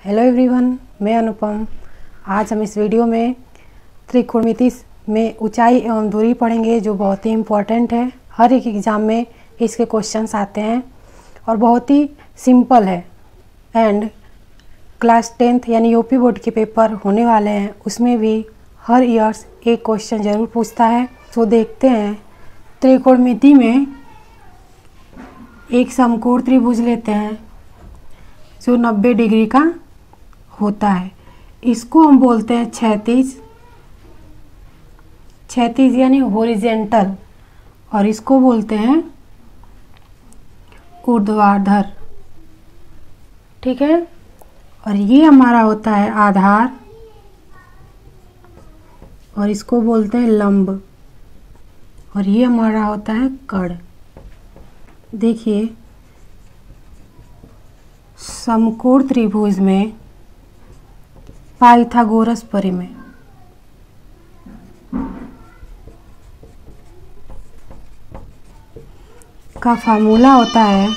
Hello everyone, मैं अनुपम। आज हम इस वीडियो में त्रिकोणमिति में ऊंचाई एवं दूरी पढ़ेंगे, जो बहुत ही इम्पोर्टेंट है। हर एक एग्ज़ाम में इसके क्वेश्चंस आते हैं और बहुत ही सिंपल है। एंड क्लास 10th यानी यूपी बोर्ड के पेपर होने वाले हैं, उसमें भी हर ईयर्स एक क्वेश्चन ज़रूर पूछता है। तो देखते हैं, त्रिकोणमिति में एक समकोण त्रिभुज लेते हैं जो 90 डिग्री का होता है। इसको हम बोलते हैं क्षैतिज, क्षैतिज यानी हॉरिजेंटल, और इसको बोलते हैं ऊर्ध्वाधर। ठीक है, और ये हमारा होता है आधार, और इसको बोलते हैं लंब, और ये हमारा होता है कर्ण। देखिए, समकोण त्रिभुज में पाइथागोरस प्रमेय का फार्मूला होता है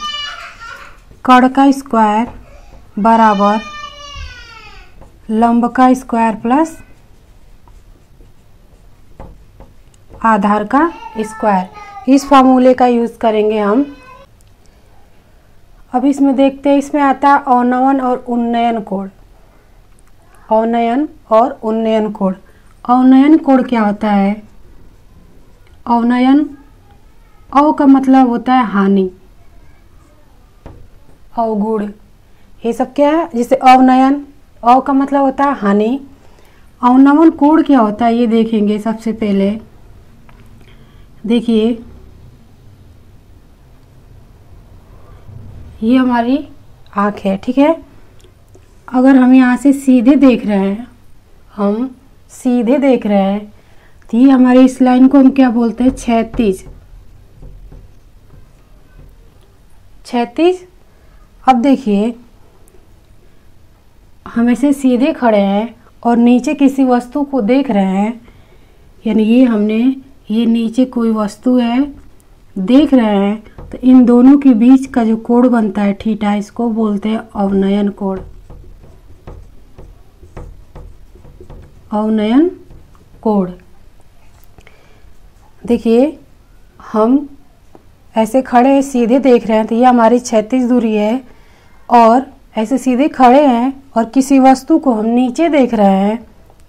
कर्ण का स्क्वायर बराबर लंब का स्क्वायर प्लस आधार का स्क्वायर। इस फार्मूले का यूज़ करेंगे हम। अब इसमें देखते हैं, इसमें आता है अवनयन और उन्नयन कोण। अवनयन और उन्नयन कोण। अवनयन कोण क्या होता है? अवनयन, अव का मतलब होता है हानि, अवगुण, ये सब क्या है? जैसे अवनयन, अव का मतलब होता है हानि। अवनयन कोण क्या होता है ये देखेंगे। सबसे पहले देखिए, ये हमारी आँख है। ठीक है, अगर हम यहाँ से सीधे देख रहे हैं, हम सीधे देख रहे हैं, तो ये हमारी इस लाइन को हम क्या बोलते हैं? क्षैतिज। क्षैतिज। अब देखिए, हम ऐसे सीधे खड़े हैं और नीचे किसी वस्तु को देख रहे हैं, यानी ये नीचे कोई वस्तु है, देख रहे हैं, तो इन दोनों के बीच का जो कोण बनता है थीटा, इसको बोलते हैं अवनयन कोण। अवनयन कोण। देखिए, हम ऐसे खड़े हैं, सीधे देख रहे हैं, तो ये हमारी क्षैतिज दूरी है। और ऐसे सीधे खड़े हैं और किसी वस्तु को हम नीचे देख रहे हैं,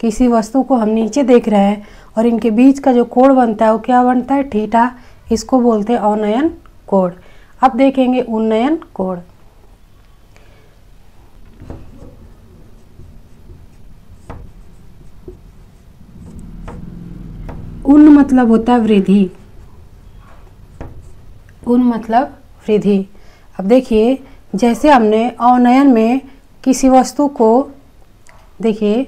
किसी वस्तु को हम नीचे देख रहे हैं, और इनके बीच का जो कोण बनता है वो क्या बनता है? थीटा। इसको बोलते हैं अवनयन कोण। अब देखेंगे उन्नयन कोण। उन्न मतलब होता है वृद्धि, उन्न मतलब वृद्धि। अब देखिए, जैसे हमने अवनयन में किसी वस्तु को, देखिए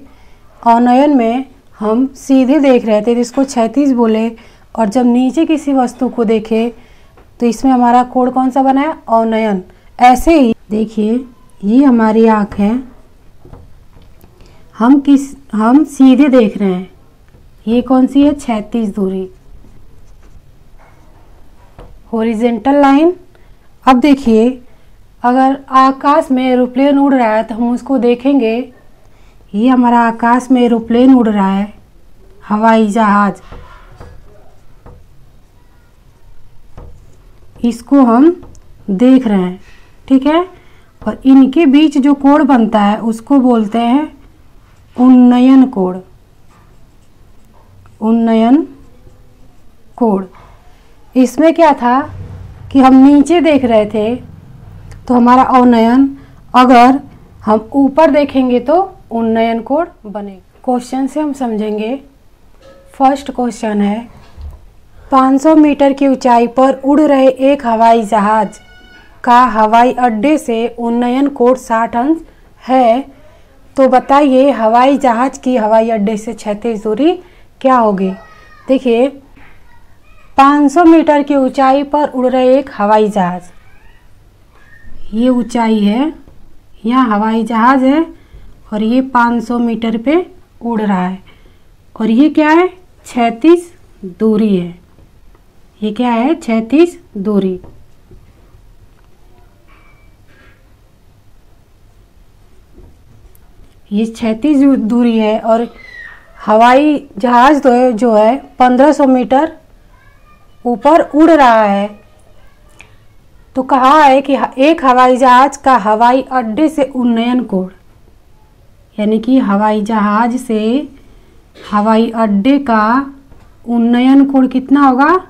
अवनयन में हम सीधे देख रहे थे, जिसको क्षैतिज बोले, और जब नीचे किसी वस्तु को देखे तो इसमें हमारा कोण कौन सा बना है? अवनयन। ऐसे ही देखिए, ये हमारी आँख है, हम सीधे देख रहे हैं, ये कौन सी है? क्षैतिज दूरी, हॉरिजेंटल लाइन। अब देखिए, अगर आकाश में एरोप्लेन उड़ रहा है तो हम उसको देखेंगे, ये हमारा आकाश में एरोप्लेन उड़ रहा है, हवाई जहाज, इसको हम देख रहे हैं। ठीक है, और इनके बीच जो कोण बनता है उसको बोलते हैं उन्नयन कोण। उन्नयन कोण। इसमें क्या था कि हम नीचे देख रहे थे तो हमारा अवनयन, अगर हम ऊपर देखेंगे तो उन्नयन कोण बनेगा। क्वेश्चन से हम समझेंगे। फर्स्ट क्वेश्चन है, 500 मीटर की ऊंचाई पर उड़ रहे एक हवाई जहाज का हवाई अड्डे से उन्नयन कोण 60 अंश है, तो बताइए हवाई जहाज की हवाई अड्डे से क्षैतिज दूरी क्या होगी? देखिए, 500 मीटर की ऊंचाई पर उड़ रहे एक हवाई जहाज, ये ऊंचाई है, यहाँ हवाई जहाज है, और ये 500 मीटर पे उड़ रहा है, और ये क्या है? क्षैतिज दूरी है। ये क्या है? क्षैतिज दूरी। ये क्षैतिज दूरी है और हवाई जहाज तो है जो है 1500 मीटर ऊपर उड़ रहा है। तो कहा है कि एक हवाई जहाज का हवाई अड्डे से उन्नयन कोण, यानी कि हवाई जहाज से हवाई अड्डे का उन्नयन कोण कितना होगा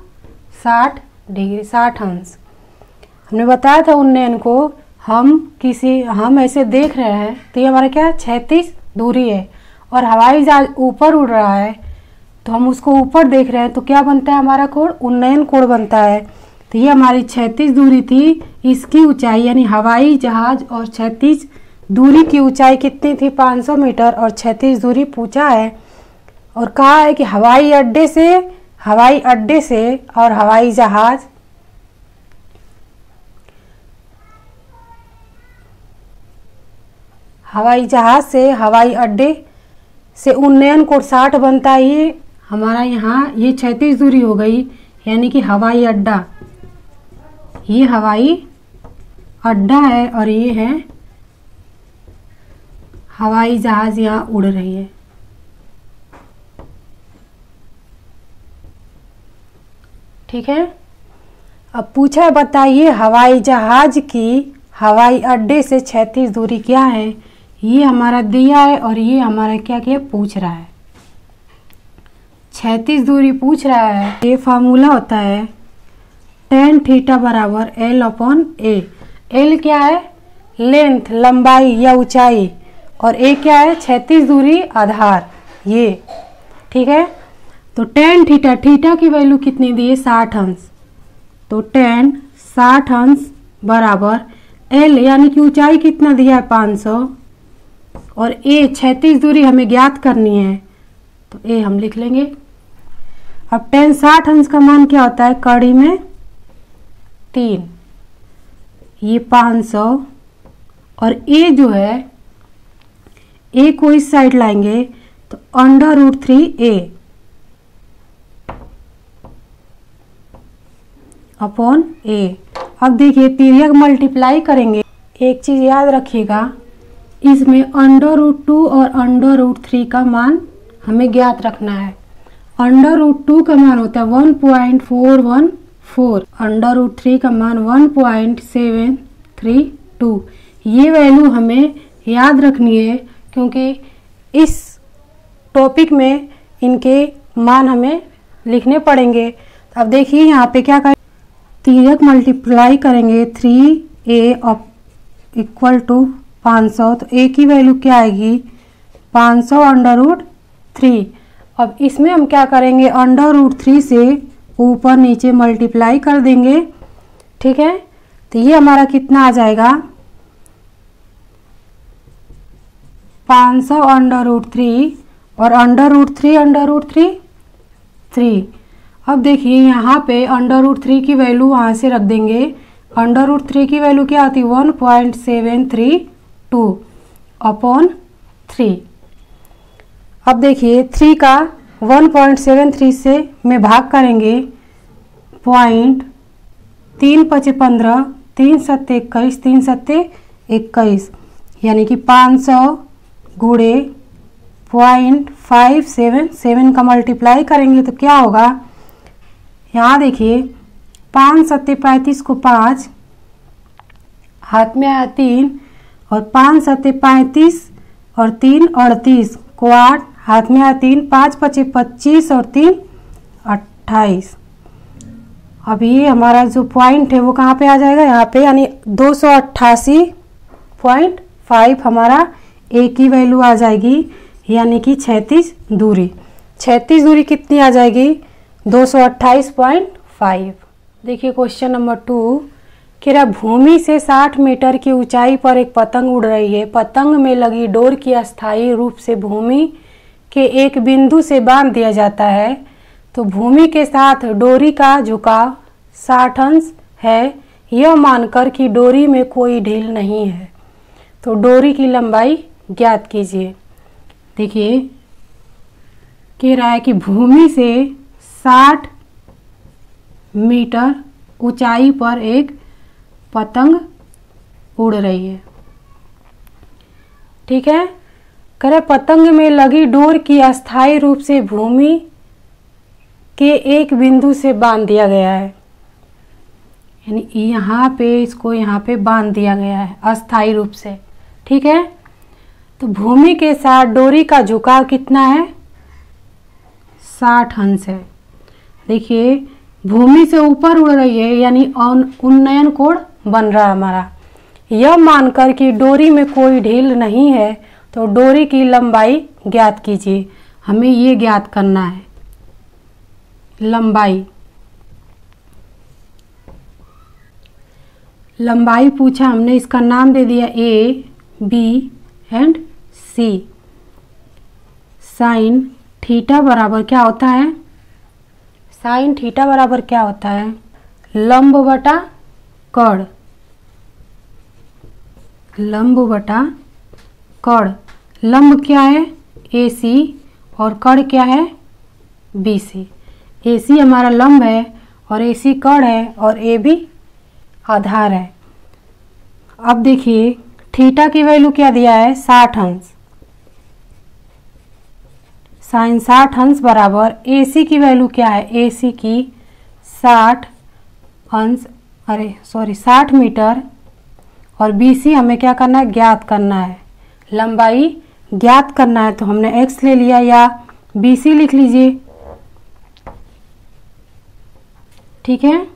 60 डिग्री 60 अंश। हमने बताया था उन्नयन को हम ऐसे देख रहे हैं तो ये हमारा क्या क्षैतिज दूरी है और हवाई जहाज ऊपर उड़ रहा है तो हम उसको ऊपर देख रहे हैं तो क्या बनता है हमारा कोण उन्नयन कोण बनता है। तो ये हमारी क्षैतिज दूरी थी, इसकी ऊंचाई यानी हवाई जहाज और क्षैतिज दूरी की ऊंचाई कितनी थी 500 मीटर और क्षैतिज दूरी पूछा है और कहा है कि हवाई अड्डे से और हवाई जहाज से हवाई अड्डे से उन्नयन कोण 60 बनता है। ये हमारा यहाँ ये क्षैतिज दूरी हो गई, यानी कि हवाई अड्डा, ये हवाई अड्डा है और ये है हवाई जहाज यहाँ उड़ रही है। ठीक है, अब पूछा है बताइए हवाई जहाज की हवाई अड्डे से क्षैतिज दूरी क्या है। ये हमारा दिया है और ये हमारा क्या क्या पूछ रहा है, क्षैतिज दूरी पूछ रहा है। ये फार्मूला होता है tan थीटा बराबर L/A। L क्या है लेंथ लंबाई या ऊंचाई और A क्या है क्षैतिज दूरी आधार ये। ठीक है, तो tan थीटा, थीटा की वैल्यू कितनी दी है 60 अंश, तो tan 60 अंश बराबर L यानी कि ऊंचाई कितना दिया है 500 और A क्षैतिज दूरी हमें ज्ञात करनी है तो A हम लिख लेंगे। अब tan 60 अंश का मान क्या होता है कड़ी में 3, ये 500 और A जो है A को इस साइड लाएंगे तो √3A अपॉन A। अब देखिए तिर्यक मल्टीप्लाई करेंगे। एक चीज याद रखिएगा, इसमें √2 और √3 का मान हमें ज्ञात रखना है। √2 का मान होता है 1.414, √3 का मान 1.732। ये वैल्यू हमें याद रखनी है क्योंकि इस टॉपिक में इनके मान हमें लिखने पड़ेंगे। अब देखिए यहाँ पे क्या करें, तिर्यक मल्टीप्लाई करेंगे 3A इक्वल टू 500 तो A की वैल्यू क्या आएगी 500 √3। अब इसमें हम क्या करेंगे √3 से ऊपर नीचे मल्टीप्लाई कर देंगे। ठीक है, तो ये हमारा कितना आ जाएगा 500 √3 और √3 3। अब देखिए यहाँ पे √3 की वैल्यू वहाँ से रख देंगे। √3 की वैल्यू क्या आती है 1.732 अपॉन 3। अब देखिए 3 का 1.73 से में भाग करेंगे 3 5 15, 3 7 21, 3 7 21 यानी कि 500 गुणे 0.577 का मल्टीप्लाई करेंगे तो क्या होगा, यहाँ देखिए 5 7 35 को 5 हाथ में आया 3 और 5 7 35 और 3 38 को 8 हाथ में आया 3, 5 5 25 और 3 28। अब ये हमारा जो पॉइंट है वो कहाँ पे आ जाएगा यहाँ पे, यानी 288.5 हमारा A की वैल्यू आ जाएगी, यानी कि क्षैतिज दूरी कितनी आ जाएगी 228.5। देखिए क्वेश्चन नंबर 2 कह रहा भूमि से 60 मीटर की ऊंचाई पर एक पतंग उड़ रही है। पतंग में लगी डोर की अस्थायी रूप से भूमि के एक बिंदु से बांध दिया जाता है तो भूमि के साथ डोरी का झुकाव 60 अंश है, यह मानकर कि डोरी में कोई ढील नहीं है तो डोरी की लंबाई ज्ञात कीजिए। देखिए कह रहा है कि भूमि से 60 मीटर ऊंचाई पर एक पतंग उड़ रही है। ठीक है, करे पतंग में लगी डोर की अस्थायी रूप से भूमि के एक बिंदु से बांध दिया गया है, यानी यहाँ पे इसको यहाँ पे बांध दिया गया है अस्थायी रूप से। ठीक है, तो भूमि के साथ डोरी का झुकाव कितना है? 60 अंश है। देखिए भूमि से ऊपर उड़ रही है, यानी उन्नयन कोण बन रहा है हमारा। यह मानकर कि डोरी में कोई ढील नहीं है तो डोरी की लंबाई ज्ञात कीजिए। हमें ये ज्ञात करना है लंबाई पूछा हमने, इसका नाम दे दिया A B and C. Sine theta बराबर क्या होता है? साइन थीटा बराबर क्या होता है? लंब बटा कड़, लंब बटा कड़। लंब क्या है? AC और कड़ क्या है? BC। AC हमारा लंब है और AC कड़ है और AB आधार है। अब देखिए थीटा की वैल्यू क्या दिया है? 60 अंश। साइन 60 अंश बराबर AC की वैल्यू क्या है? AC की 60 अंश, 60 मीटर, और BC हमें क्या करना है? ज्ञात करना है, लंबाई ज्ञात करना है। तो हमने x ले लिया या BC लिख लीजिए। ठीक है,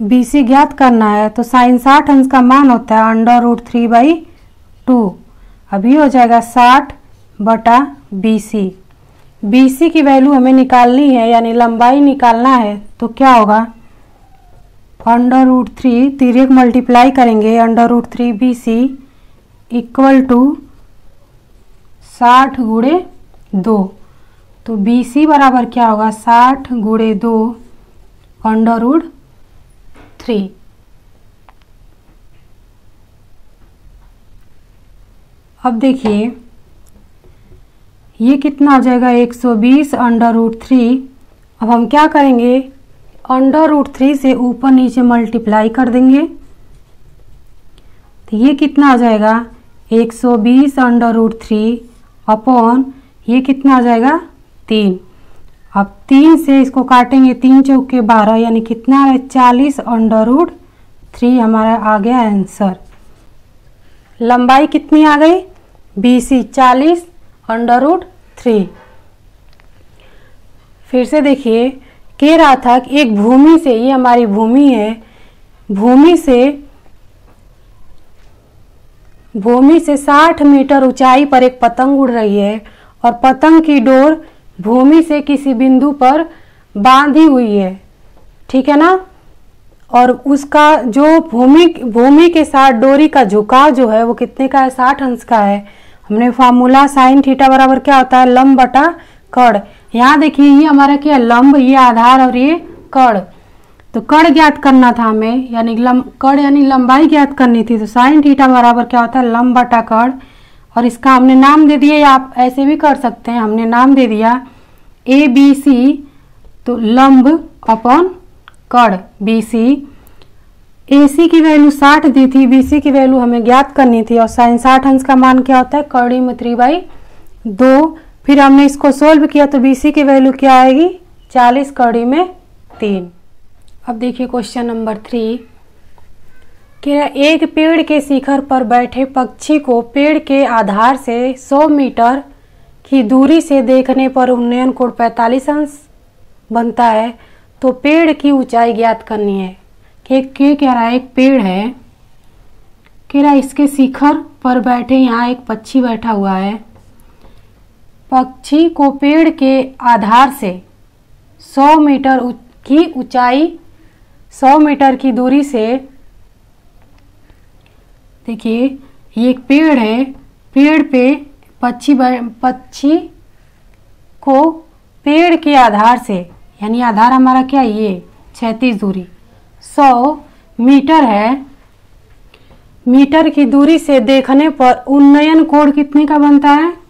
BC ज्ञात करना है तो साइन 60 अंश का मान होता है √3/2। अभी हो जाएगा 60 बटा BC। BC की वैल्यू हमें निकालनी है, यानी लंबाई निकालना है, तो क्या होगा? √3 तिर्यक मल्टीप्लाई करेंगे, √3 BC इक्वल टू 60 गुणे 2। तो BC बराबर क्या होगा? 60 गुणे 2 √3। अब देखिए ये कितना हो जाएगा? 120 √3। अब हम क्या करेंगे? √3 से ऊपर नीचे मल्टीप्लाई कर देंगे, तो ये कितना हो जाएगा? 120 √3 अपॉन ये कितना हो जाएगा? 3। अब 3 से इसको काटेंगे, 3 चौके 12, यानी कितना है? 40 √3 हमारा आ गया आंसर। लंबाई कितनी आ गई? BC 40 √3। फिर से देखिए कह रहा था कि एक भूमि से, ये हमारी भूमि है, भूमि से 60 मीटर ऊंचाई पर एक पतंग उड़ रही है और पतंग की डोर भूमि से किसी बिंदु पर बांधी हुई है। ठीक है ना? और उसका जो भूमि के साथ डोरी का झुकाव जो है वो कितने का है? 60 अंश का है। हमने फार्मूला साइन थीटा बराबर क्या होता है? लंब बटा कड़। यहाँ देखिए ये हमारा क्या? लंब, ये आधार और ये कड़। तो कड़ ज्ञात करना था हमें, यानी कड़ यानी लंबाई ज्ञात करनी थी। तो साइन थीटा बराबर क्या होता है? लंब बटा कड़। और इसका हमने नाम दे दिया, या आप ऐसे भी कर सकते हैं, हमने नाम दे दिया ABC। तो लंब अपॉन कड़ BC। AC की वैल्यू 60 दी थी, BC की वैल्यू हमें ज्ञात करनी थी, और साइन 60 अंश का मान क्या होता है? कड़ी में 3/2। फिर हमने इसको सोल्व किया तो BC की वैल्यू क्या आएगी? 40 कड़ी में 3। अब देखिए क्वेश्चन नंबर 3। क्या एक पेड़ के शिखर पर बैठे पक्षी को पेड़ के आधार से 100 मीटर की दूरी से देखने पर उन्नयन कोण 45 अंश बनता है, तो पेड़ की ऊंचाई ज्ञात करनी है। कह रहा है एक पेड़ है, कह रहा है इसके शिखर पर बैठे यहाँ एक पक्षी बैठा हुआ है। पक्षी को पेड़ के आधार से 100 मीटर की ऊंचाई, 100 मीटर की दूरी से, देखिए ये एक पेड़ है, पेड़ पे पक्षी को पेड़ के आधार से, यानी आधार हमारा क्या? ये क्षैतिज दूरी 100 मीटर है, मीटर की दूरी से देखने पर उन्नयन कोण कितने का बनता है?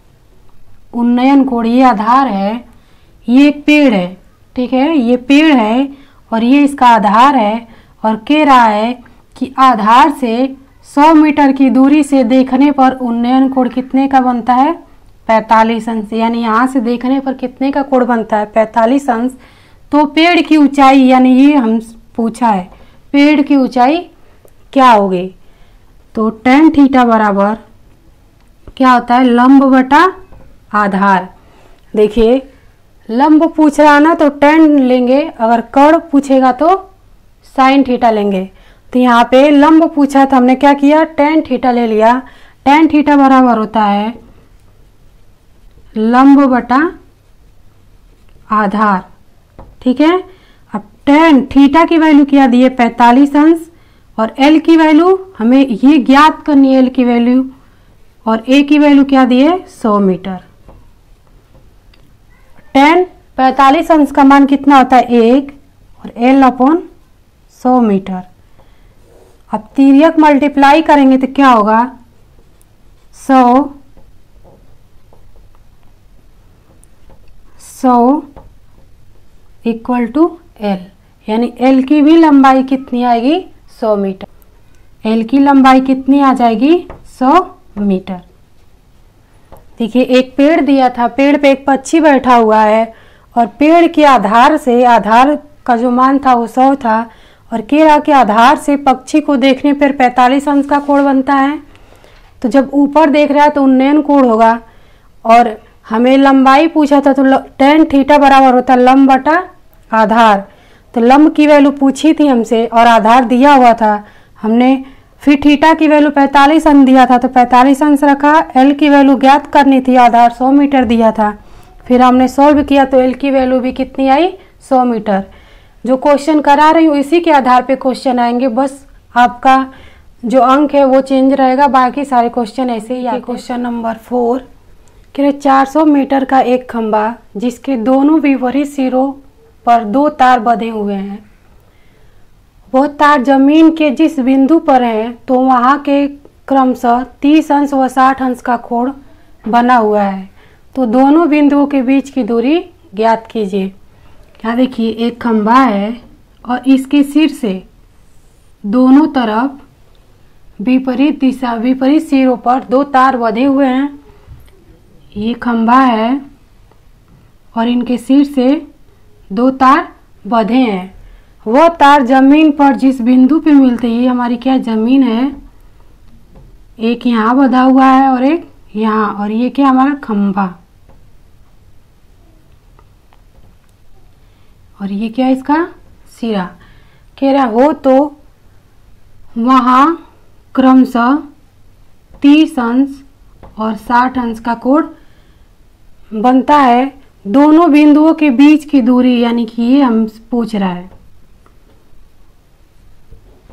उन्नयन कोण, ये आधार है, ये पेड़ है, ठीक है, ये पेड़ है और ये इसका आधार है, और कह रहा है कि आधार से 100 मीटर की दूरी से देखने पर उन्नयन कोण कितने का बनता है? 45 अंश। यानी यहाँ से देखने पर कितने का कोण बनता है? 45 अंश। तो पेड़ की ऊंचाई, यानी ये हम पूछा है, पेड़ की ऊंचाई क्या होगी? तो tan थीटा बराबर क्या होता है? लंब बटा आधार। देखिए लंब पूछ रहा ना तो tan लेंगे, अगर कर्ण पूछेगा तो sin थीटा लेंगे। तो यहाँ पे लंब पूछा तो हमने क्या किया? tan थीटा ले लिया। tan थीटा बराबर होता है लंब बटा आधार। ठीक है। अब tan थीटा की वैल्यू क्या दी है? 45 अंश। और l की वैल्यू हमें ये ज्ञात करनी है, l की वैल्यू, और a की वैल्यू क्या दी है? 100 मीटर। tan 45 अंश का मान कितना होता है? 1, और l/100 मीटर। अब तिर्यक मल्टीप्लाई करेंगे तो क्या होगा? 100 इक्वल टू l, यानी l की भी लंबाई कितनी आएगी? 100 मीटर। l की लंबाई कितनी आ जाएगी? 100 मीटर। देखिए एक पेड़ दिया था, पेड़ पे एक पक्षी बैठा हुआ है और पेड़ के आधार से, आधार का जो मान था वो 100 था, और केरा के आधार से पक्षी को देखने पर 45 अंश का कोण बनता है। तो जब ऊपर देख रहा है तो उन्नयन कोण होगा, और हमें लंबाई पूछा था तो tan थीटा बराबर होता है लंब बटा आधार। तो लंब की वैल्यू पूछी थी हमसे और आधार दिया हुआ था हमने, फिर थीटा की वैल्यू 45 अंश दिया था तो 45 अंश रखा। l की वैल्यू ज्ञात करनी थी, आधार 100 मीटर दिया था, फिर हमने सॉल्व किया तो l की वैल्यू भी कितनी आई? 100 मीटर। जो क्वेश्चन करा रही हूँ इसी के आधार पे क्वेश्चन आएंगे, बस आपका जो अंक है वो चेंज रहेगा, बाकी सारे क्वेश्चन ऐसे ही आए। क्वेश्चन नंबर 4 कह रहे 400 मीटर का एक खंभा जिसके दोनों विपरीत सिरों पर 2 तार बंधे हुए हैं, वो तार जमीन के जिस बिंदु पर हैं तो वहाँ के क्रमशः 30 अंश व 60 अंश का कोण बना हुआ है, तो दोनों बिंदुओं के बीच की दूरी ज्ञात कीजिए। यहाँ देखिए एक खंभा है और इसके सिर से दोनों तरफ विपरीत दिशा, विपरीत सिरों पर 2 तार बंधे हुए हैं। ये खंभा है और इनके सिर से 2 तार बंधे हैं। वो तार जमीन पर जिस बिंदु पे मिलते हैं, ये हमारी क्या जमीन है, एक यहाँ बंधा हुआ है और एक यहाँ, और ये क्या हमारा खंभा, और ये क्या इसका सिरा। कह रहा हो तो वहाँ क्रमशः 30 अंश और 60 अंश का कोण बनता है। दोनों बिंदुओं के बीच की दूरी, यानी कि ये हम पूछ रहा है,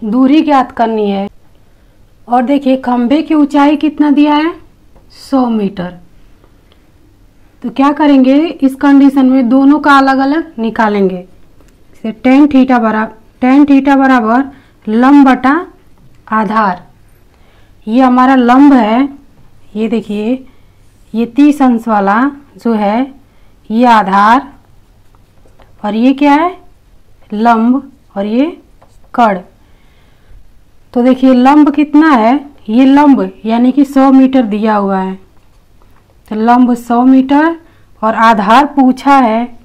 दूरी ज्ञात करनी है। और देखिए खंभे की ऊंचाई कितना दिया है? 100 मीटर। तो क्या करेंगे इस कंडीशन में, दोनों का अलग अलग निकालेंगे। जैसे tan थीटा बराबर लंब बटा आधार। ये हमारा लंब है, ये देखिए ये 30 अंश वाला जो है ये आधार, और ये क्या है? लंब, और ये कर्ण। तो देखिए लंब कितना है? ये लंब यानी कि 100 मीटर दिया हुआ है, तो लंब 100 मीटर, और आधार पूछा है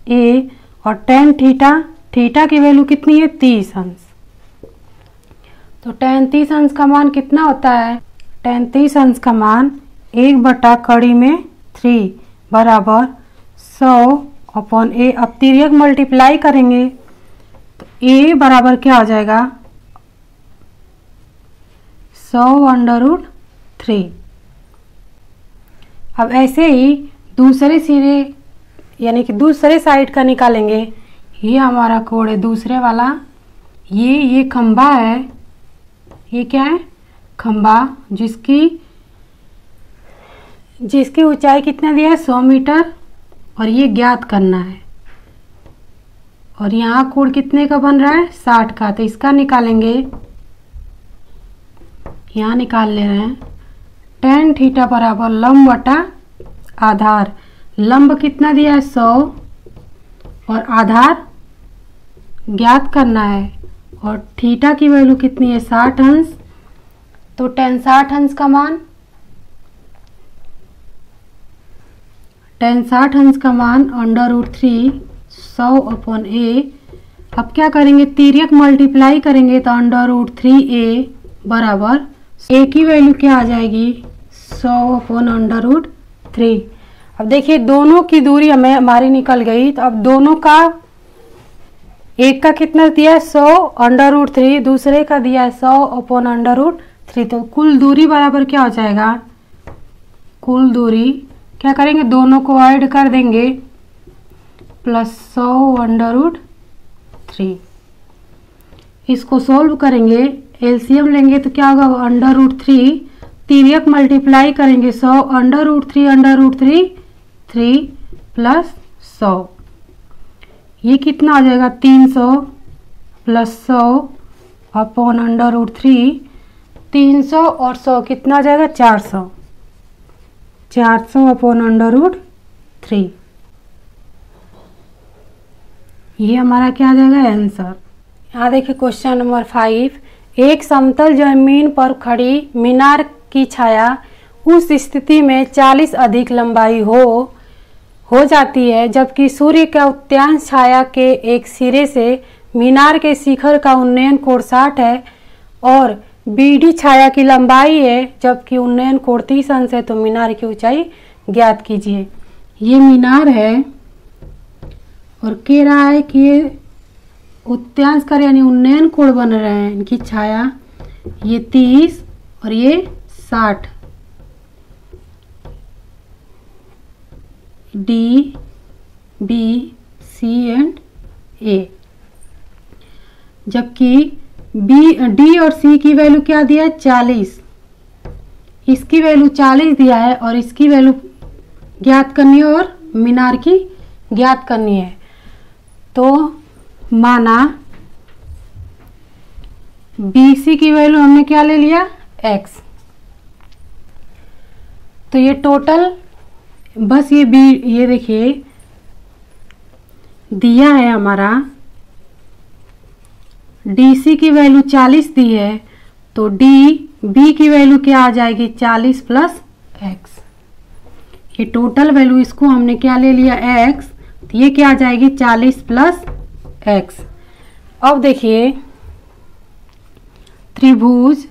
a, और tan थीटा की वैल्यू कितनी है? 30 अंश। तो tan 30 अंश का मान कितना होता है? tan 30 अंश का मान 1 बटा कड़ी में 3 बराबर 100/a। अब तिर्यक मल्टीप्लाई करेंगे तो a बराबर क्या हो जाएगा? 100/√3। अब ऐसे ही दूसरे सिरे, यानी कि दूसरे साइड का निकालेंगे। ये हमारा कोण है दूसरे वाला, ये खंभा है, ये क्या है? खंभा, जिसकी ऊंचाई कितना दिया है? 100 मीटर, और ये ज्ञात करना है। और यहाँ कोण कितने का बन रहा है? 60 का, तो इसका निकालेंगे। यहाँ निकाल ले रहे हैं tan थीटा बराबर लंब बटा आधार। लंब कितना दिया है? 100, और आधार ज्ञात करना है, और थीटा की वैल्यू कितनी है? 60 अंश, तो tan 60 अंश का मान, tan 60 अंश का मान √3 100/a। अब क्या करेंगे, तिर्यक मल्टीप्लाई करेंगे तो √3a बराबर a की वैल्यू क्या आ जाएगी 100/√3। अब देखिए दोनों की दूरी हमारी निकल गई, तो अब दोनों का, एक का कितना दिया है 100/√3, दूसरे का दिया है 100/√3, तो कुल दूरी बराबर क्या हो जाएगा, कुल दूरी क्या करेंगे, दोनों को ऐड कर देंगे प्लस 100/√3। इसको सोल्व करेंगे, एलसीएम लेंगे तो क्या होगा √3, तिर्यक मल्टीप्लाई करेंगे 100/√3 3 प्लस 100, ये कितना हो जाएगा 300 प्लस 100/√3। 300 और 100 कितना हो जाएगा 400, 400/√3। ये हमारा क्या आ जाएगा आंसर। यहाँ देखिए क्वेश्चन नंबर 5, एक समतल जमीन पर खड़ी मीनार की छाया उस स्थिति में 40 अधिक लंबाई हो जाती है जबकि सूर्य का उत्तांश छाया के एक सिरे से मीनार के शिखर का उन्नयन कोण 60 है और बीडी छाया की लंबाई है जबकि उन्नयन कोण 30 अंश है, तो मीनार की ऊंचाई ज्ञात कीजिए। ये मीनार है और कह रहा है कि ये उत्तांश कर यानी उन्नयन कोण बन रहे हैं, इनकी छाया ये 30 और ये 60, डी बी सी एंड ए, जबकि डी और सी की वैल्यू क्या दिया है 40, इसकी वैल्यू 40 दिया है और इसकी वैल्यू ज्ञात करनी है और मीनार की ज्ञात करनी है। तो माना BC की वैल्यू हमने क्या ले लिया x, तो ये टोटल बस ये देखिए दिया है हमारा DC की वैल्यू 40 दी है, तो B की वैल्यू क्या आ जाएगी 40 प्लस x। ये टोटल वैल्यू इसको हमने क्या ले लिया x, तो ये क्या आ जाएगी 40 प्लस x। अब देखिए त्रिभुज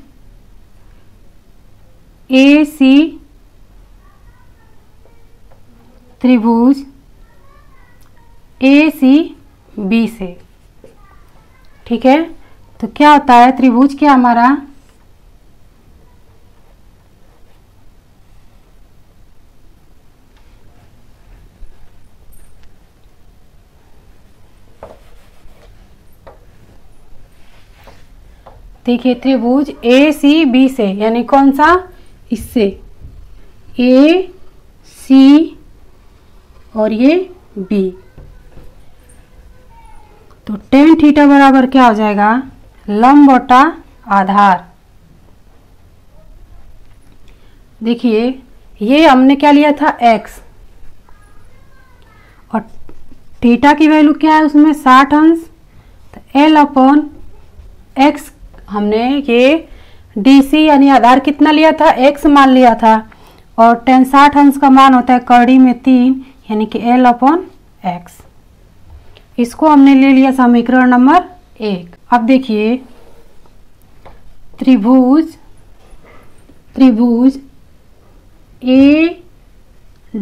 ACB से, ठीक है, तो क्या होता है त्रिभुज क्या हमारा देखिए त्रिभुज ACB से यानी कौन सा, इससे AC और ये B, तो tan थीटा बराबर क्या हो जाएगा लंब बटा आधार। देखिए ये हमने क्या लिया था x और थीटा की वैल्यू क्या है उसमें 60 अंश, तो L/x हमने ये DC यानी आधार कितना लिया था x मान लिया था और tan 60 अंश का मान होता है कड़ी में 3 यानी कि L/x। इसको हमने ले लिया समीकरण नंबर 1। अब देखिए त्रिभुज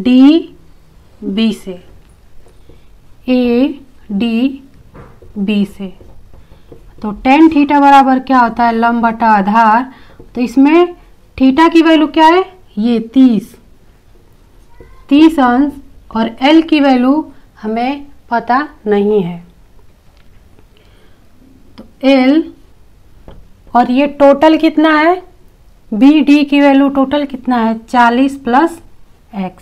ADB से, तो tan थीटा बराबर क्या होता है लंब बटा आधार, तो इसमें थीटा की वैल्यू क्या है ये 30 अंश और L की वैल्यू हमें पता नहीं है, तो L और ये टोटल कितना है BD की वैल्यू टोटल कितना है 40 प्लस x,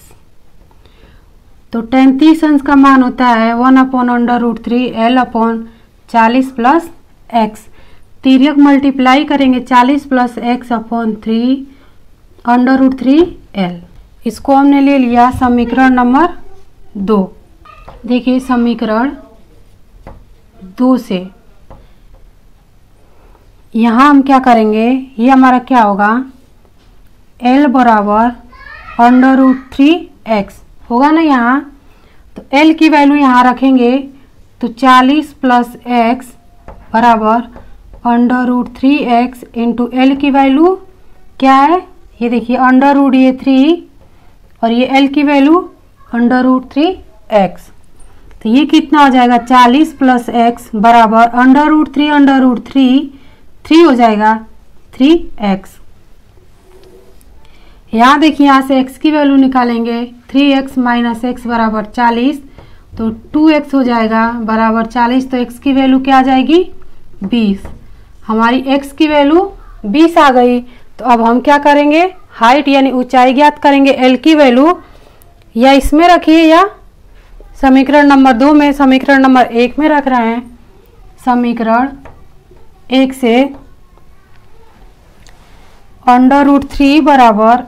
तो tan 30 अंश का मान होता है 1/√3 L/40 प्लस x। तिर्यक मल्टीप्लाई करेंगे 40 प्लस x/3 इसको हमने ले लिया समीकरण नंबर 2। देखिए समीकरण 2 से यहाँ हम क्या करेंगे, ये हमारा क्या होगा, L बराबर √3x होगा ना यहाँ। तो L की वैल्यू यहाँ रखेंगे तो 40 + x बराबर √3x इंटू L की वैल्यू क्या है, ये देखिए अंडर ये 3 और ये L की वैल्यू √3x। तो ये कितना हो जाएगा, 40 + x बराबर √3 3 हो जाएगा 3x। यहाँ देखिए यहाँ से x की वैल्यू निकालेंगे, 3x - x बराबर 40, तो 2x हो जाएगा बराबर 40। तो x की वैल्यू क्या आ जाएगी, 20। हमारी x की वैल्यू 20 आ गई। तो अब हम क्या करेंगे, हाइट यानी ऊंचाई ज्ञात करेंगे। L की वैल्यू या इसमें रखिए या समीकरण नंबर 2 में, समीकरण नंबर 1 में रख रहे हैं। समीकरण 1 से √3 बराबर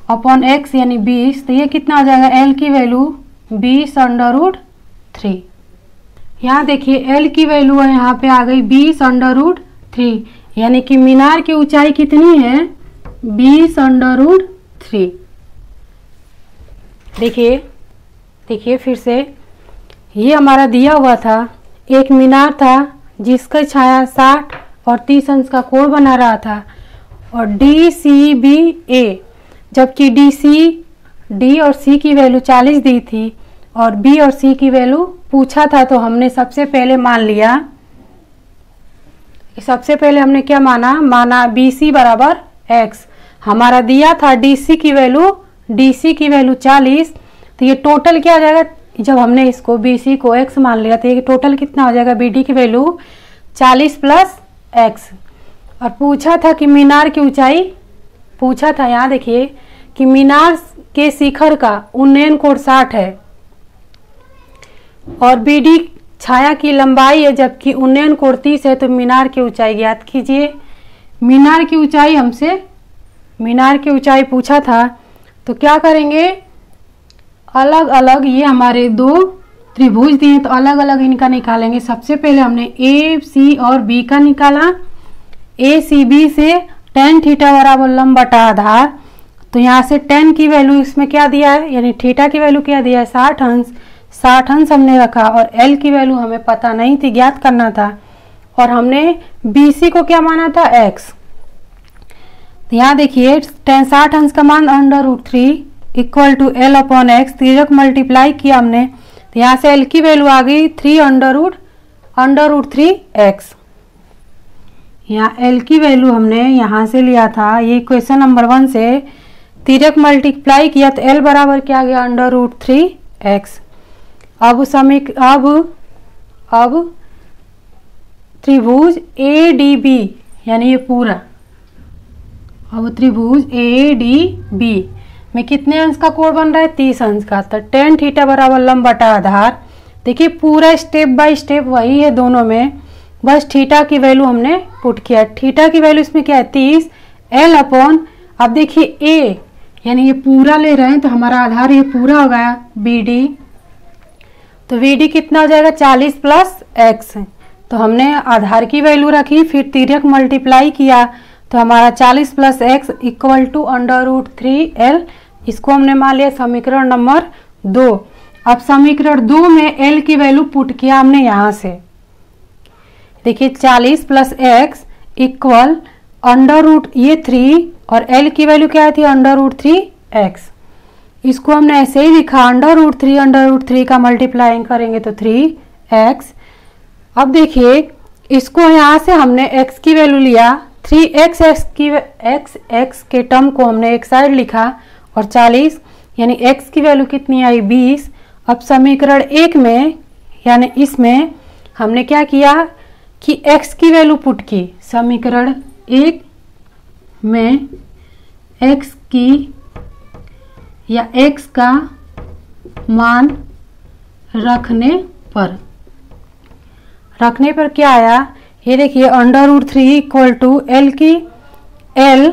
L/x यानी 20, तो ये कितना आ जाएगा, L की वैल्यू 20 √3। यहाँ देखिए L की वैल्यू है यहाँ पे आ गई 20 √3, यानी कि मीनार की ऊंचाई कितनी है, 20 √3। देखिए फिर से, ये हमारा दिया हुआ था, एक मीनार था जिसका छाया 60 और 30 अंश का कोण बना रहा था और DCBA, जबकि D और C की वैल्यू 40 दी थी और B और C की वैल्यू पूछा था। तो हमने सबसे पहले मान लिया, सबसे पहले हमने क्या माना BC बराबर x। हमारा दिया था DC की वैल्यू 40, तो ये टोटल क्या आ जाएगा, जब हमने इसको BC को x मान लिया तो ये टोटल कितना हो जाएगा, BD की वैल्यू 40 + x। और पूछा था कि मीनार की ऊंचाई, पूछा था यहाँ देखिए कि मीनार के शिखर का उन्नयन कोण 60 है और BD छाया की लंबाई है, जबकि उन्नयन कोण 30 है। तो मीनार की ऊंचाई ज्ञात कीजिए। मीनार की ऊंचाई पूछा था, तो क्या करेंगे, अलग अलग ये हमारे 2 त्रिभुज दिए तो अलग अलग इनका निकालेंगे। सबसे पहले हमने AC और B का निकाला। ACB से tan थीटा बराबर लंब बटा आधार, तो यहाँ से tan की वैल्यू इसमें क्या दिया है, यानी थीटा की वैल्यू क्या दिया है, 60 अंश। 60 अंश हमने रखा और L की वैल्यू हमें पता नहीं थी, ज्ञात करना था। और हमने BC को क्या माना था, x। तो यहाँ देखिए tan 60 अंश का मान √3 = L/x, तिर्यक मल्टीप्लाई किया हमने, तो यहाँ से L की वैल्यू आ गई 3 √3x। यहाँ L की वैल्यू हमने यहाँ से लिया था, ये क्वेश्चन नंबर 1 से तिर्यक मल्टीप्लाई किया तो L बराबर क्या आ गया, √3x। अब त्रिभुज ADB यानी ये पूरा, अब त्रिभुज ADB में कितने अंश का कोण बन रहा है, 30 अंश का। तो tan थीटा बराबर लंब बटा आधार, देखिए पूरा स्टेप बाय स्टेप वही है दोनों में, बस थीटा की वैल्यू हमने पुट किया। थीटा की वैल्यू इसमें क्या है, 30 L/, अब देखिए A यानी ये पूरा ले रहे हैं तो हमारा आधार ये पूरा हो गया BD, तो BD कितना हो जाएगा, 40 + x। तो हमने आधार की वैल्यू रखी, फिर तिर्यक मल्टीप्लाई किया तो हमारा 40 + x = √3L। इसको हमने मान लिया समीकरण नंबर 2। अब समीकरण 2 में L की वैल्यू पुट किया हमने यहाँ से, देखिए 40 + x = ये 3 और L की वैल्यू क्या थी, √3x। इसको हमने ऐसे ही लिखा, √3 का मल्टीप्लाइंग करेंगे तो 3x। अब देखिए इसको यहाँ से हमने x की वैल्यू लिया, 3x के टर्म को हमने एक साइड लिखा और 40 यानी x की वैल्यू कितनी आई, 20। अब समीकरण 1 में यानी इसमें हमने क्या किया कि x की वैल्यू पुट की। समीकरण 1 में x की या x का मान रखने पर क्या आया, ये देखिए √3 = L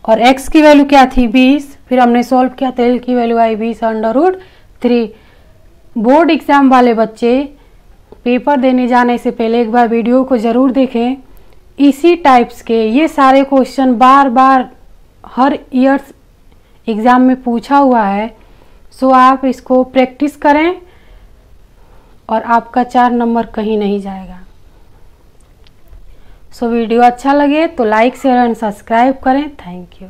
और x की वैल्यू क्या थी, 20। फिर हमने सॉल्व किया तो L की वैल्यू आई 20 √3। बोर्ड एग्जाम वाले बच्चे पेपर देने जाने से पहले एक बार वीडियो को ज़रूर देखें, इसी टाइप्स के ये सारे क्वेश्चन बार बार हर ईयर्स एग्ज़ाम में पूछा हुआ है। सो आप इसको प्रैक्टिस करें और आपका 4 नंबर कहीं नहीं जाएगा। सो वीडियो अच्छा लगे तो लाइक शेयर एंड सब्सक्राइब करें। Thank you.